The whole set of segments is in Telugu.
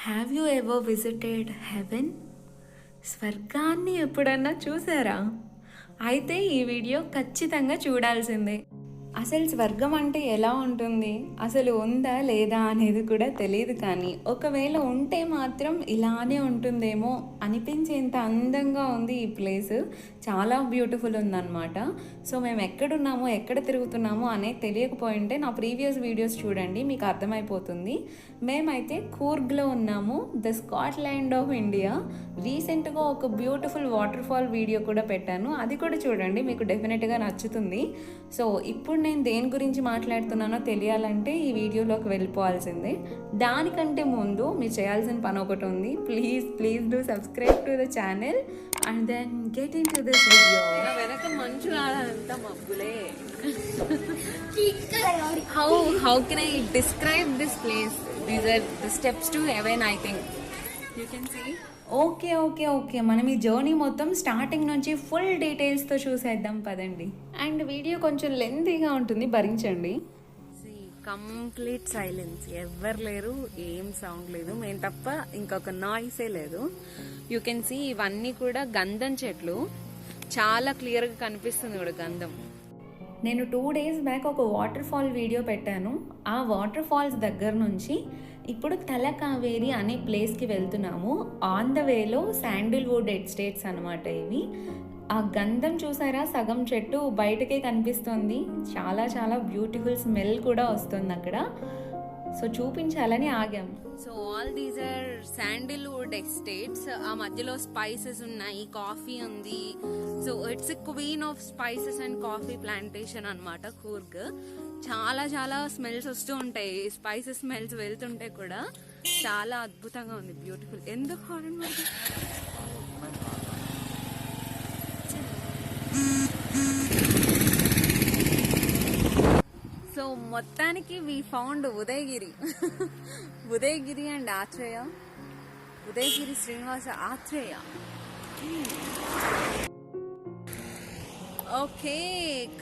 Have you ever visited heaven? స్వర్గాన్ని ఎప్పుడన్నా చూసారా? అయితే ఈ వీడియో ఖచ్చితంగా చూడాల్సిందే. అసలు స్వర్గం అంటే ఎలా ఉంటుంది, అసలు ఉందా లేదా అనేది కూడా తెలియదు. కానీ ఒకవేళ ఉంటే మాత్రం ఇలానే ఉంటుందేమో అనిపించేంత అందంగా ఉంది ఈ ప్లేస్. చాలా బ్యూటిఫుల్ ఉందన్నమాట. సో మేము ఎక్కడున్నామో ఎక్కడ తిరుగుతున్నామో అనేది తెలియకపోయింటే నా ప్రీవియస్ వీడియోస్ చూడండి, మీకు అర్థమైపోతుంది. మేమైతే కూర్గ్లో ఉన్నాము, ద స్కాట్లాండ్ ఆఫ్ ఇండియా. రీసెంట్గా ఒక బ్యూటిఫుల్ వాటర్ ఫాల్ వీడియో కూడా పెట్టాను, అది కూడా చూడండి, మీకు డెఫినెట్గా నచ్చుతుంది. సో ఇప్పుడు నేను దేని గురించి మాట్లాడుతున్నానో తెలియాలంటే ఈ వీడియోలోకి వెళ్ళిపోవాల్సిందే. దానికంటే ముందు మీరు చేయాల్సిన పని ఒకటి ఉంది. Please do subscribe to the channel and then get into this video. వెనక మంచు రాదంతా మబ్బులే. how can I describe this place? These are the steps to heaven, I think. You can see. Okay మనం ఈ జర్నీ మొత్తం స్టార్టింగ్ నుంచి ఫుల్ డీటెయిల్స్తో చూసేద్దాం పదండి. అండ్ వీడియో కొంచెం లెంతీగా ఉంటుంది, భరించండి. కంప్లీట్ సైలెన్స్, ఎవరు లేరు, ఏం సౌండ్ లేదు, మేము తప్ప ఇంకొక నాయిసే లేదు. యూ కెన్ సీ ఇవన్నీ కూడా గంధం చెట్లు, చాలా క్లియర్గా కనిపిస్తుంది కూడా గంధం. నేను 2 days బ్యాక్ ఒక వాటర్ ఫాల్ వీడియో పెట్టాను. ఆ వాటర్ ఫాల్స్ దగ్గర నుంచి ఇప్పుడు తలకావేరి అనే ప్లేస్కి వెళ్తున్నాము. ఆన్ ద వేలో శాండిల్వుడ్ ఎస్టేట్స్ అనమాట ఇవి. ఆ గంధం చూసారా, సగం చెట్టు బయటకే కనిపిస్తుంది. చాలా చాలా బ్యూటిఫుల్ స్మెల్ కూడా వస్తుంది అక్కడ. సో చూపించాలని ఆగాం. So all these are sandalwood estates. ఆ మధ్యలో స్పైసెస్ ఉన్నాయి, కాఫీ ఉంది. So it's a queen of spices and coffee plantation అన్నమాట కూర్గ్. చాలా చాలా స్మెల్స్ వస్తూ ఉంటాయి, స్పైసెస్ స్మెల్స్ వెళ్తుంటే కూడా చాలా అద్భుతంగా ఉంది, బ్యూటిఫుల్. ఎందుకు హారన్ మరి? సో మొత్తానికి we found Udayagiri. Udayagiri and Atreya, Udayagiri Srinivasa Atreya. Okay,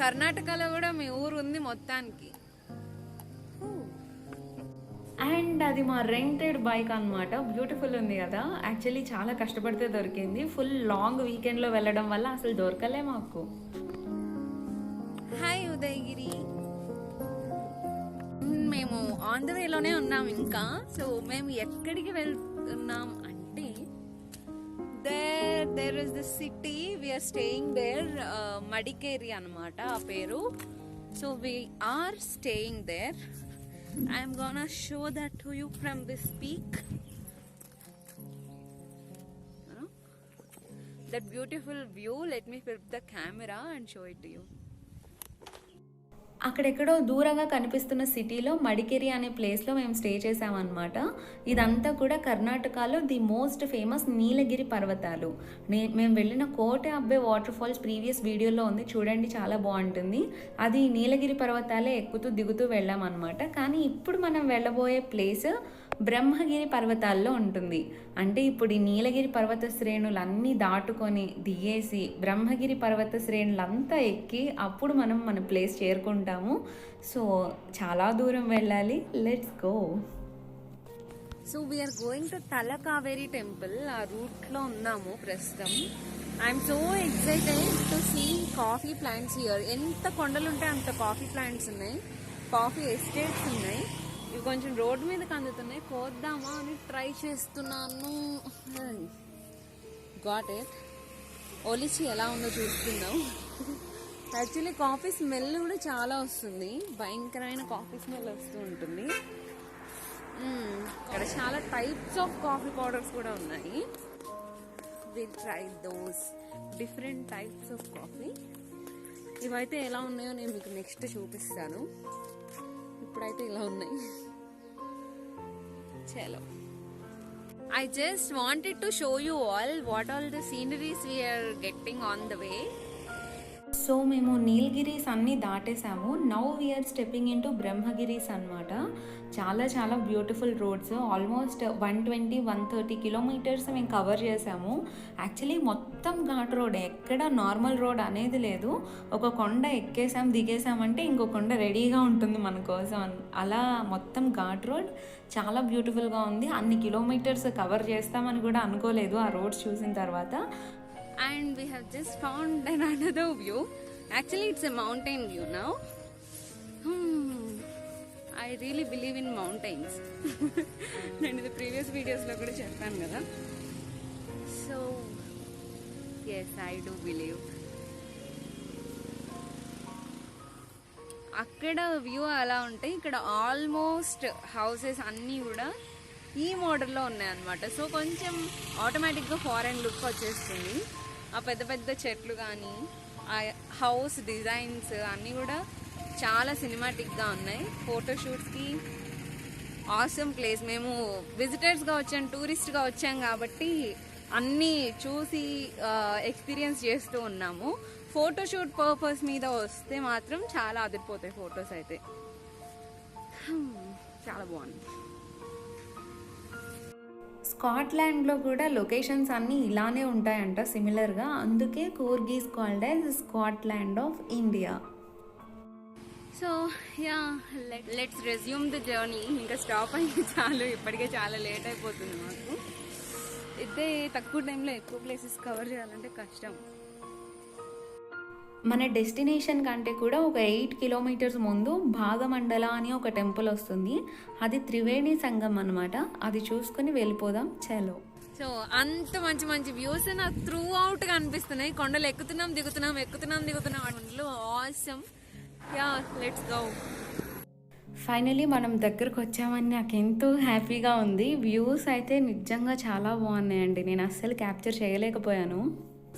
కర్ణాటకలో కూడా మీ ఊరు ఉంది మొత్తానికి. అండ్ అది మా రెంటెడ్ బైక్ అనమాట. బ్యూటిఫుల్ ఉంది కదా. యాక్చువల్లీ చాలా కష్టపడితే దొరికింది. ఫుల్ లాంగ్ వీకెండ్లో వెళ్ళడం వల్ల అసలు దొరకలే మాకు. హాయ్ ఉదయగిరి. మేము ఆన్ ద వేలోనే ఉన్నాం ఇంకా. సో మేము ఎక్కడికి వెళ్తున్నాం అంటే there is the city we are staying there, Madikeri anamata ఆ పేరు. So we are staying there. I am gonna show that to you from this peak. That beautiful view. Let me flip the camera and show it to you. అక్కడెక్కడో దూరంగా కనిపిస్తున్న సిటీలో మడికేరి అనే ప్లేస్లో మేము స్టే చేసామన్నమాట. ఇదంతా కూడా కర్ణాటకలో ది మోస్ట్ ఫేమస్ నీలగిరి పర్వతాలు. మేము వెళ్ళిన కోటె అబ్బే వాటర్ ఫాల్స్ ప్రీవియస్ వీడియోలో ఉంది, చూడండి, చాలా బాగుంటుంది. అది నీలగిరి పర్వతాలే ఎక్కుతూ దిగుతూ వెళ్ళామన్నమాట. కానీ ఇప్పుడు మనం వెళ్ళబోయే ప్లేస్ బ్రహ్మగిరి పర్వతాల్లో ఉంటుంది. అంటే ఇప్పుడు ఈ నీలగిరి పర్వత శ్రేణులన్నీ దాటుకొని దిగేసి బ్రహ్మగిరి పర్వత శ్రేణులంతా ఎక్కి అప్పుడు మనం మన ప్లేస్ చేరుకుంటాము. సో చాలా దూరం వెళ్ళాలి, let's go. So we're going to Talakaveri temple. ఆ రూట్లో ఉన్నాము ప్రస్తుతం. I'm so excited to see coffee plants here. ఎంత కొండలు ఉంటే అంత కాఫీ ప్లాంట్స్ ఉన్నాయి, కాఫీ ఎస్టేట్స్ ఉన్నాయి. ఇవి కొంచెం రోడ్డు మీదకి అందుతున్నాయి, కోద్దామా అని ట్రై చేస్తున్నాను. Got it. ఒలిచి ఎలా ఉందో చూస్తున్నాం. యాక్చువల్లీ కాఫీ స్మెల్ కూడా చాలా వస్తుంది, భయంకరమైన కాఫీ స్మెల్ వస్తూ ఉంటుంది. ఇక్కడ చాలా టైప్స్ ఆఫ్ కాఫీ పౌడర్స్ కూడా ఉన్నాయి. Will try those different types of coffee. ఇవైతే ఎలా ఉన్నాయో నేను మీకు నెక్స్ట్ చూపిస్తాను. ఇప్పుడైతే ఇలా ఉన్నాయి. చలో, I just wanted to show you all what all the sceneries we are getting on the way. So మేము నీలగిరీస్ అన్నీ దాటేసాము. Now we are stepping into Brahmagiris అనమాట. చాలా చాలా బ్యూటిఫుల్ రోడ్స్. ఆల్మోస్ట్ 120-130 కిలోమీటర్స్ మేము కవర్ చేసాము. యాక్చువల్లీ మొత్తం ఘాట్ రోడ్, ఎక్కడ నార్మల్ రోడ్ అనేది లేదు. ఒక కొండ ఎక్కేసాం దిగేసామంటే ఇంకో కొండ రెడీగా ఉంటుంది మన కోసం. అలా మొత్తం ఘాట్ రోడ్ చాలా బ్యూటిఫుల్గా ఉంది. అన్ని కిలోమీటర్స్ కవర్ చేస్తామని కూడా అనుకోలేదు ఆ రోడ్స్ చూసిన తర్వాత. And we have just found another view. Actually, it's a mountain view now. I really believe in mountains. నేను the previous videos లో కూడా చెప్పాను కదా. So, yes, I do believe. అక్కడ వ్యూ అలా ఉంటాయి. ఇక్కడ ఆల్మోస్ట్ హౌసెస్ అన్నీ కూడా ఈ మోడల్లో ఉన్నాయన్నమాట. సో కొంచెం ఆటోమేటిక్గా ఫారెన్ లుక్ వచ్చేస్తుంది. ఆ పెద్ద పెద్ద చెట్లు కానీ ఆ హౌస్ డిజైన్స్ అన్నీ కూడా చాలా సినిమాటిక్గా ఉన్నాయి. ఫోటోషూట్స్కి ఆసమ్ ప్లేస్. మేము విజిటర్స్గా వచ్చాం, టూరిస్ట్గా వచ్చాం కాబట్టి అన్నీ చూసి ఎక్స్పీరియన్స్ చేస్తూ ఉన్నాము. ఫోటోషూట్ పర్పస్ మీద వస్తే మాత్రం చాలా అదిరిపోతాయి ఫొటోస్ అయితే. చాలా బాగుంది. స్కాట్లాండ్లో కూడా లొకేషన్స్ అన్నీ ఇలానే ఉంటాయంట సిమిలర్గా. అందుకే Coorg is called as Scotland of India. So yeah, let's resume the journey. ఇంకా స్టాప్ అయ్యి చాలు, ఇప్పటికే చాలా లేట్ అయిపోతుంది మాకు. ఇదే తక్కువ టైంలో ఎక్కువ ప్లేసెస్ కవర్ చేయాలంటే కష్టం. మన డెస్టినేషన్ కంటే కూడా ఒక 8 కిలోమీటర్స్ ముందు భాగమండల అని ఒక టెంపుల్ వస్తుంది. అది త్రివేణి సంగం అనమాట. అది చూసుకుని వెళ్ళిపోదాం. చలో. సో అంత మంచి మంచి వ్యూస్ నాకు త్రూ అవుట్ గా అనిపిస్తున్నాయి. కొండలు ఎక్కుతున్నాం దిగుతున్నాం అందులో awesome. Yeah, let's go. Finally మనం దగ్గరకు వచ్చామని నాకు ఎంతో హ్యాపీగా ఉంది. వ్యూస్ అయితే నిజంగా చాలా బాగున్నాయండి. నేను అస్సలు క్యాప్చర్ చేయలేకపోయాను.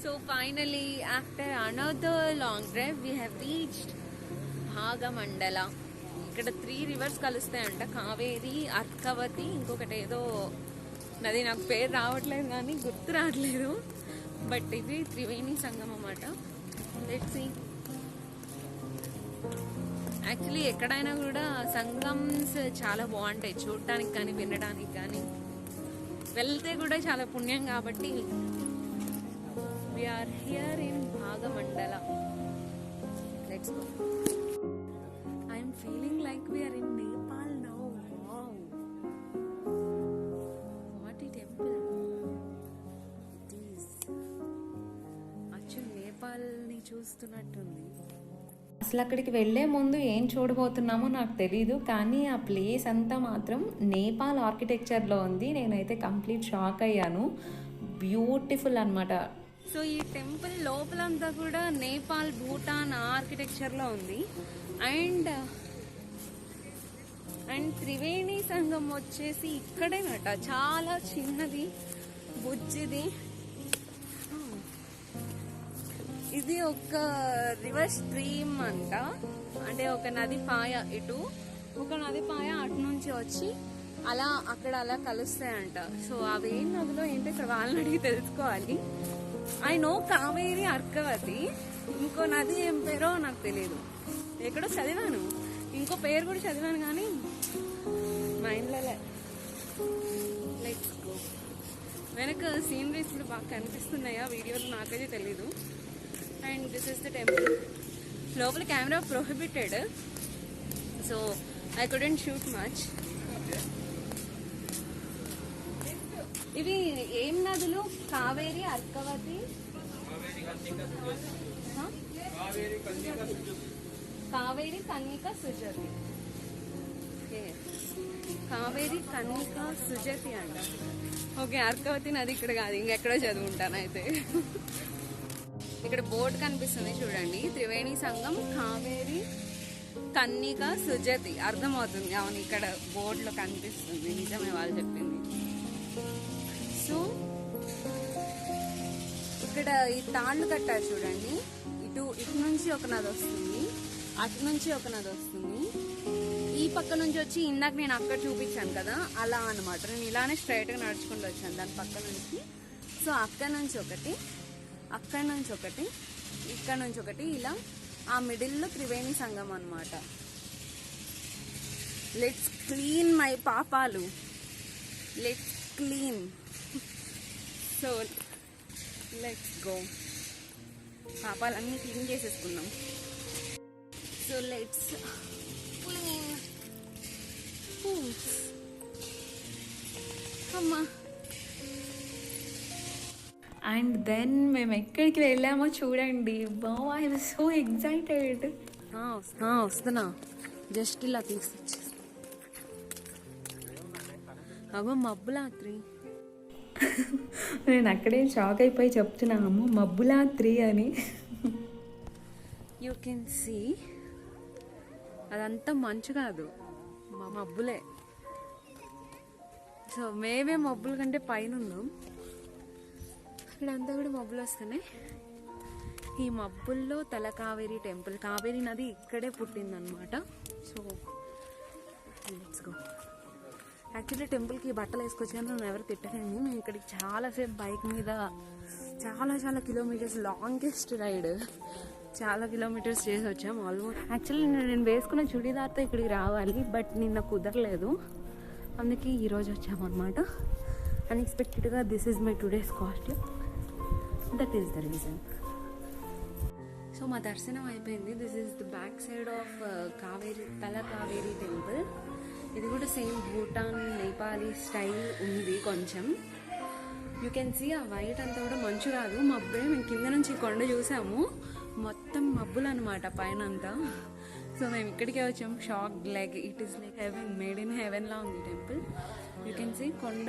So finally, after another long drive, we have reached Bhagamandala. ఇక్కడ 3 rivers కలుస్తాయంట. కావేరి, అర్కవతి, ఇంకొకటి ఏదో నది నాకు పేరు రావట్లేదు కానీ గుర్తు రావట్లేదు. బట్ ఇది త్రివేణి సంగమం అన్నమాట. Let's see. యాక్చువల్లీ ఎక్కడైనా కూడా సంగమ్స్ చాలా బాగుంటాయి చూడటానికి కానీ వినడానికి కానీ. వెళ్తే కూడా చాలా పుణ్యం కాబట్టి. We are here in Bhagamandala. Let's go. I am feeling like we are in Nepal now. Wow. What a temple. It is. Actually, Nepal ni చూస్తున్నట్టుంది. అసలు అక్కడికి వెళ్ళే ముందు ఏం చూడబోతున్నామో నాకు తెలీదు, కానీ ఆ ప్లేస్ అంతా మాత్రం నేపాల్ ఆర్కిటెక్చర్లో ఉంది. నేనైతే కంప్లీట్ షాక్ అయ్యాను. బ్యూటిఫుల్ అనమాట. సో ఈ టెంపుల్ లోపలంతా కూడా నేపాల్, భూటాన్ ఆర్కిటెక్చర్లో ఉంది. అండ్ త్రివేణి సంగం వచ్చేసి ఇక్కడేనట. చాలా చిన్నది, బుజ్జిది. ఇది ఒక రివర్ స్ట్రీమ్ అంట. అంటే ఒక నది పాయ, ఇటు ఒక నది పాయ అటు నుంచి వచ్చి అలా అక్కడ అలా కలుస్తాయంట. సో అవి ఏం నదిలో ఏంటో ఇక్కడ వాళ్ళని అడిగి తెలుసుకోవాలి. I know Kaveri, Arkavathi. ఇంకో నది ఏం పేరో నాకు తెలియదు. ఎక్కడో చదివాను, ఇంకో పేరు కూడా చదివాను కానీ మైండ్లో. Let's go. వెనక సీనరీస్ కూడా బాగా కనిపిస్తున్నాయా వీడియోలో నాకైతే తెలీదు. And this is the temple. లోపల camera prohibited, so I couldn't shoot much. ఇవి ఏం నదులు? కావేరి, అర్కవతి, కావేరి, కన్నిక, సుజతి. కావేరి, కన్నిక, సుజతి అంట. ఓకే, అర్కవతి నది ఇక్కడ కాదు, ఇంకెక్కడో చదువుంటాను అయితే. ఇక్కడ బోర్డు కనిపిస్తుంది చూడండి. త్రివేణి సంగం, కావేరి, కన్నిక, సుజతి. అర్థమవుతుంది. అవును, ఇక్కడ బోర్డులో కనిపిస్తుంది. నిజమే వాళ్ళు చెప్పింది. సో ఇక్కడ ఈ తాళ్ళు కట్టారు చూడండి. ఇటు నుంచి ఒక నది వస్తుంది, అటు నుంచి ఒక నది వస్తుంది. ఈ పక్క నుంచి వచ్చి ఇందాక నేను అక్కడ చూపించాను కదా, అలా అనమాట. నేను ఇలానే స్ట్రైట్గా నడుచుకుంటూ వచ్చాను దాని పక్క నుంచి. సో అక్కడ నుంచి ఒకటి, అక్కడ నుంచి ఒకటి, ఇక్కడ నుంచి ఒకటి ఇలా, ఆ మిడిల్లో త్రివేణి సంగమం అన్నమాట. లెట్స్ క్లీన్ మై పాపాలు, let's clean. So let's go. పాపాలన్నీ క్లీన్ చేసేసుకున్నాం. So let's clean. అమ్మా. అండ్ దెన్ మేము ఎక్కడికి వెళ్ళామో చూడండి. Wow, I was so excited. వస్తున్నా, జస్ట్ ఇలా తీసుకొచ్చి. అగో మబ్బులాత్రి. నేను అక్కడే షాక్ అయిపోయి చెప్తున్నాము మబ్బులాత్రి అని. యూ కెన్ సీ, అదంతా మంచు కాదు, మబ్బులే. సో మేమే మబ్బుల కంటే పైన ఉన్నాం. ఇక్కడంతా కూడా మబ్బులు వస్తున్నాయి. ఈ మబ్బుల్లో తలకావేరి టెంపుల్, కావేరి నది ఇక్కడే పుట్టిందనమాట. So let's go. యాక్చువల్లీ టెంపుల్కి బట్టలు వేసుకొచ్చాను, నన్ను ఎవరు తిట్టకండి. మేము ఇక్కడికి చాలాసేపు బైక్ మీద చాలా కిలోమీటర్స్, లాంగెస్ట్ రైడ్, చాలా కిలోమీటర్స్ చేసి వచ్చాం ఆల్మోస్ట్. యాక్చువల్లీ నేను వేసుకున్న చుడీదార్తో ఇక్కడికి రావాలి, బట్ నిన్న కుదరలేదు. అందుకే ఈరోజు వచ్చామన్నమాట. అన్ఎక్స్పెక్టెడ్గా this is my today's costume. That is the reason. So మా దర్శనం అయిపోయింది. This is the back side of Kaveri, Talakaveri temple. ఇది కూడా సేమ్ భూటాన్, నేపాలీ స్టైల్ ఉంది కొంచెం. యూ కెన్ సీ ఆ వైట్ అంతా కూడా మంచు కాదు, మబ్బే. మేము కింద నుంచి కొండ చూసాము, మొత్తం మబ్బులు అనమాట పైన అంతా. సో మేము ఇక్కడికే వచ్చాము. Shock, like it is like heaven, made in heaven లా ఉంది టెంపుల్. యూ కెన్ సీ కొండ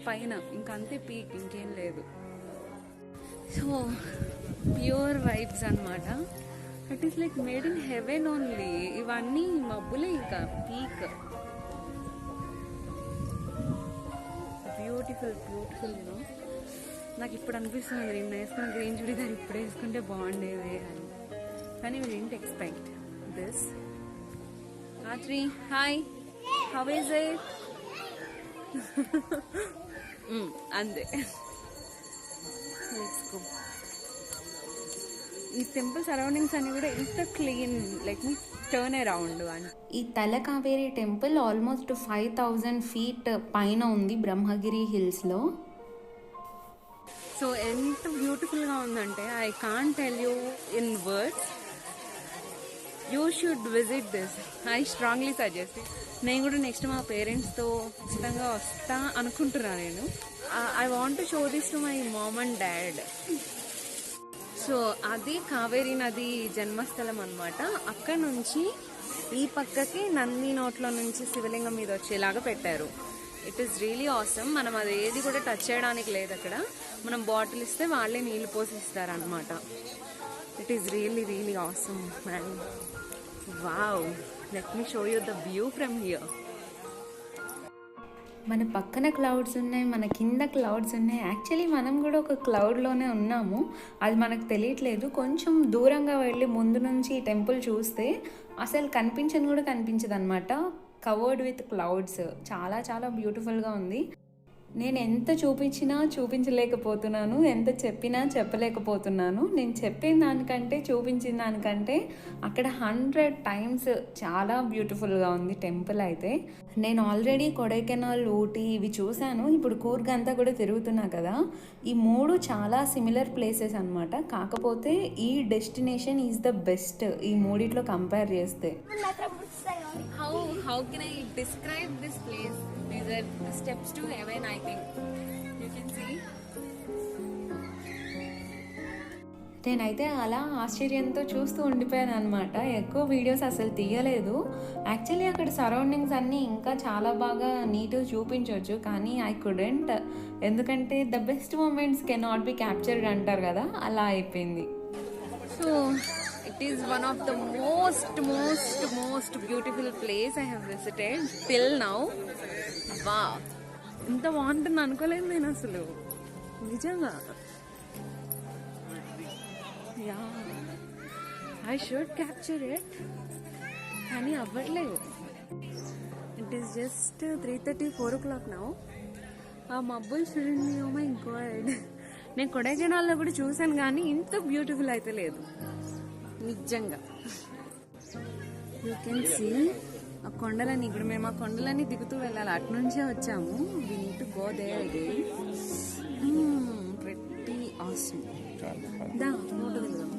పైన ఇంకంతే పీక్, ఇంకేం లేదు. సో ప్యూర్ వైబ్స్ అనమాట. It is like made in haven only. ఇవన్నీ మబ్బులే, ఇంకా పీక్. Beautiful you know. నాకు ఇప్పుడు అనిపిస్తుంది నేను వేసుకున్న గ్రీన్ చుడీదార్ ఇప్పుడు వేసుకుంటే బాగుండేది అని. కానీ వీ డిడ్ంట్ ఎక్స్పెక్ట్ దిస్. రాత్రి, హాయ్, హౌ ఈజ్ ఇట్? అంతే. Let's go. ఈ టెంపుల్ సరౌండింగ్స్ అన్ని కూడా ఎంత క్లీన్, లైక్ మీ టర్న్ అరౌండ్ అని. ఈ తలకావేరి టెంపుల్ ఆల్మోస్ట్ 5000 feet పైన ఉంది బ్రహ్మగిరి హిల్స్లో. సో ఎంత బ్యూటిఫుల్గా ఉందంటే I can't tell you in words. You should visit this. I strongly suggest. నేను కూడా నెక్స్ట్ మా పేరెంట్స్తో ఖచ్చితంగా వస్తా అనుకుంటున్నాను నేను. I want to show this to my mom and dad. So అది కావేరీ నది జన్మస్థలం అనమాట. అక్కడ నుంచి ఈ పక్కకి నంది నోట్లో నుంచి శివలింగం మీద వచ్చేలాగా పెట్టారు. It is really awesome. మనం అది ఏది కూడా టచ్ చేయడానికి లేదు అక్కడ. మనం బాటిల్ ఇస్తే వాళ్ళే నీళ్ళు పోసి ఇస్తారనమాట. It is really awesome man. Wow, let me show you the view from here. మన పక్కన క్లౌడ్స్ ఉన్నాయి, మన కింద క్లౌడ్స్ ఉన్నాయి. యాక్చువల్లీ మనం కూడా ఒక క్లౌడ్లోనే ఉన్నాము, అది మనకు తెలియట్లేదు. కొంచెం దూరంగా వెళ్ళి ముందు నుంచి ఈ టెంపుల్ చూస్తే అసలు కనిపించని కూడా కనిపించదు అనమాట. Covered with clouds. చాలా బ్యూటిఫుల్గా ఉంది. నేను ఎంత చూపించినా చూపించలేకపోతున్నాను, ఎంత చెప్పినా చెప్పలేకపోతున్నాను. నేను చెప్పిన దానికంటే చూపించిన దానికంటే అక్కడ 100 times చాలా బ్యూటిఫుల్గా ఉంది టెంపుల్ అయితే. నేను ఆల్రెడీ కొడైకెనాల్, ఊటీ ఇవి చూశాను. ఇప్పుడు కూర్గ్ అంతా కూడా తిరుగుతున్నా కదా. ఈ 3 చాలా సిమిలర్ ప్లేసెస్ అనమాట. కాకపోతే ఈ డెస్టినేషన్ ఈజ్ ద బెస్ట్ ఈ మూడిట్లో కంపేర్ చేస్తే. How can I describe this place? These are the steps to heaven, I think. You can see. నేనైతే అలా ఆశ్చర్యంతో చూస్తూ ఉండిపోయాను అనమాట. ఎక్కువ వీడియోస్ అసలు తీయలేదు. యాక్చువల్లీ అక్కడ సరౌండింగ్స్ అన్నీ ఇంకా చాలా బాగా నీట్గా చూపించవచ్చు, కానీ ఐ కుడెంట్. ఎందుకంటే the best moments cannot be captured అంటారు కదా, అలా అయిపోయింది. So it is one of the most beautiful place I have visited till now. Wow, ఇంత బాగుంటుంది అనుకోలేదు నేను అసలు, నిజంగా. Yeah, I should capture it, కానీ అవ్వట్లేదు. It is just 3:30, 4 o'clock now. ఆ మబ్బులు చూడండి, oh my god. నేను కొడైకెనాల్లో కూడా చూసాను కానీ ఇంత బ్యూటిఫుల్ అయితే లేదు నిజంగా. యూ కెన్ సీ ఆ కొండలని. ఇప్పుడు మేము ఆ కొండలని దిగుతూ వెళ్ళాలి, అటు నుంచే వచ్చాము. We need to go there again. Pretty awesome. దా ఫోటో దిగుదాం.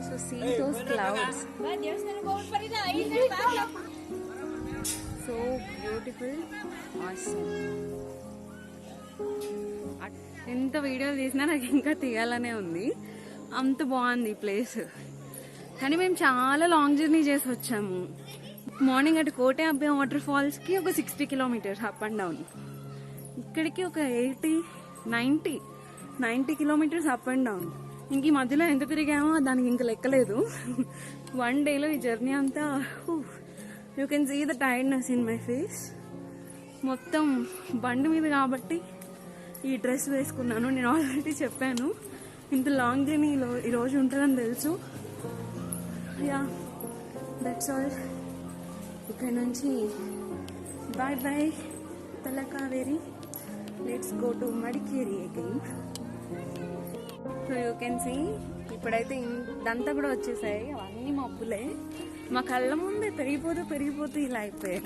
So see those clouds, so beautiful, awesome. ఎంత వీడియోలు తీసినా నాకు ఇంకా తీయాలనే ఉంది, అంత బాగుంది ఈ ప్లేస్. కానీ మేము చాలా లాంగ్ జర్నీ చేసి వచ్చాము. మార్నింగ్ అటు కోటే అబ్బే వాటర్ ఫాల్స్కి ఒక 60 కిలోమీటర్స్ అప్ అండ్ డౌన్, ఇక్కడికి ఒక 90 కిలోమీటర్స్ అప్ అండ్ డౌన్. ఇంక ఈ మధ్యలో ఎంత తిరిగామో దానికి ఇంకా లెక్కలేదు. 1 డేలో ఈ జర్నీ అంతా. You can see the tiredness in my face. మొత్తం బండి మీద కాబట్టి ఈ డ్రెస్ వేసుకున్నాను. నేను ఆల్రెడీ చెప్పాను ఇంత లాంగ్ జర్నీ ఈరోజు ఉంటుందని తెలుసు. Yeah that's all. ఇక్కడ నుంచి bye bye Talakaveri. Let's go to Madikeri again. So you can see ఇప్పుడైతే ఇదంతా కూడా వచ్చేసాయి, అవన్నీ మబ్బులే. మా కళ్ళ ముందే పెరిగిపోతూ ఇలా అయిపోయాయి.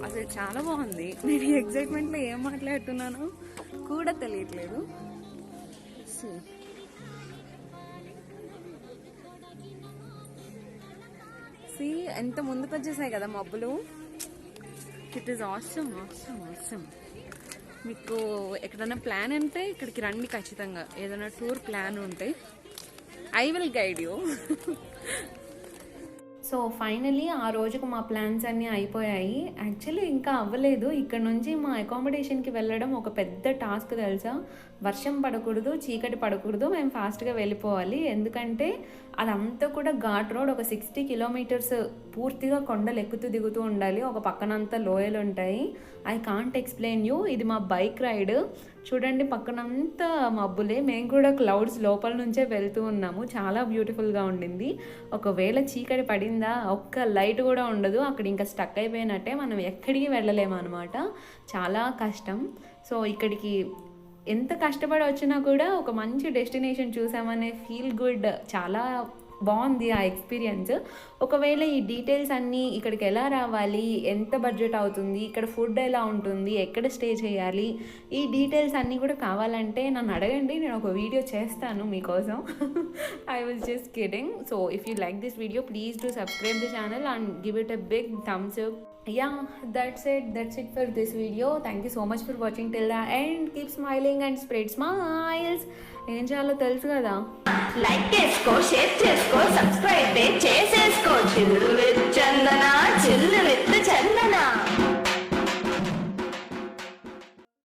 అసలు చాలా బాగుంది. నేను ఈ ఎక్సైట్మెంట్లో ఏం మాట్లాడుతున్నానో కూడా తెలియట్లేదు. సీ ఎంత ముందుకు వచ్చేసాయి కదా మబ్బులు. It is awesome. మీకు ఎక్కడైనా ప్లాన్ ఉంటే ఇక్కడికి రండి ఖచ్చితంగా. ఏదైనా టూర్ ప్లాన్ ఉంటే I will guide you. So finally ఆ రోజుకు మా ప్లాన్స్ అన్నీ అయిపోయాయి. యాక్చువల్లీ ఇంకా అవ్వలేదు. ఇక్కడ నుంచి మా అకామిడేషన్కి వెళ్ళడం ఒక పెద్ద టాస్క్ తెలుసా. వర్షం పడకూడదు, చీకటి పడకూడదు, మేము ఫాస్ట్గా వెళ్ళిపోవాలి. ఎందుకంటే అదంతా కూడా ఘాట్ రోడ్, ఒక 60 కిలోమీటర్స్ పూర్తిగా కొండలు ఎక్కుతూ దిగుతూ ఉండాలి. ఒక పక్కనంతా లోయలు ఉంటాయి. I can't explain you. ఇది మా బైక్ రైడ్. చూడండి పక్కనంతా మబ్బులే. మేము కూడా క్లౌడ్స్ లోపల నుంచే వెళ్తూ ఉన్నాము. చాలా బ్యూటిఫుల్గా ఉండింది. ఒకవేళ చీకటి పడిందా ఒక్క లైట్ కూడా ఉండదు. అక్కడ ఇంకా స్టక్ అయిపోయినట్టే, మనం ఎక్కడికి వెళ్ళలేము అనమాట. చాలా కష్టం. సో ఇక్కడికి ఎంత కష్టపడి వచ్చినా కూడా ఒక మంచి డెస్టినేషన్ చూసామనే ఫీల్ గుడ్. చాలా బాగుంది ఆ ఎక్స్పీరియన్స్. ఒకవేళ ఈ డీటెయిల్స్ అన్నీ, ఇక్కడికి ఎలా రావాలి, ఎంత బడ్జెట్ అవుతుంది, ఇక్కడ ఫుడ్ ఎలా ఉంటుంది, ఎక్కడ స్టే చేయాలి, ఈ డీటెయిల్స్ అన్నీ కూడా కావాలంటే నన్ను అడగండి, నేను ఒక వీడియో చేస్తాను మీకోసం. I was just kidding. So if you like this video please do subscribe the channel and give it a big thumbs up. Yeah, that's it for this video. Thank you so much for watching till the end. Keep smiling and spread smiles. ఏం చేయాలో తెలుసు కదా. లైక్ చేసుకో, షేర్ చేసుకో, సబ్స్క్రైబ్ చేసేసుకో. చిల్లు విత్ చందన.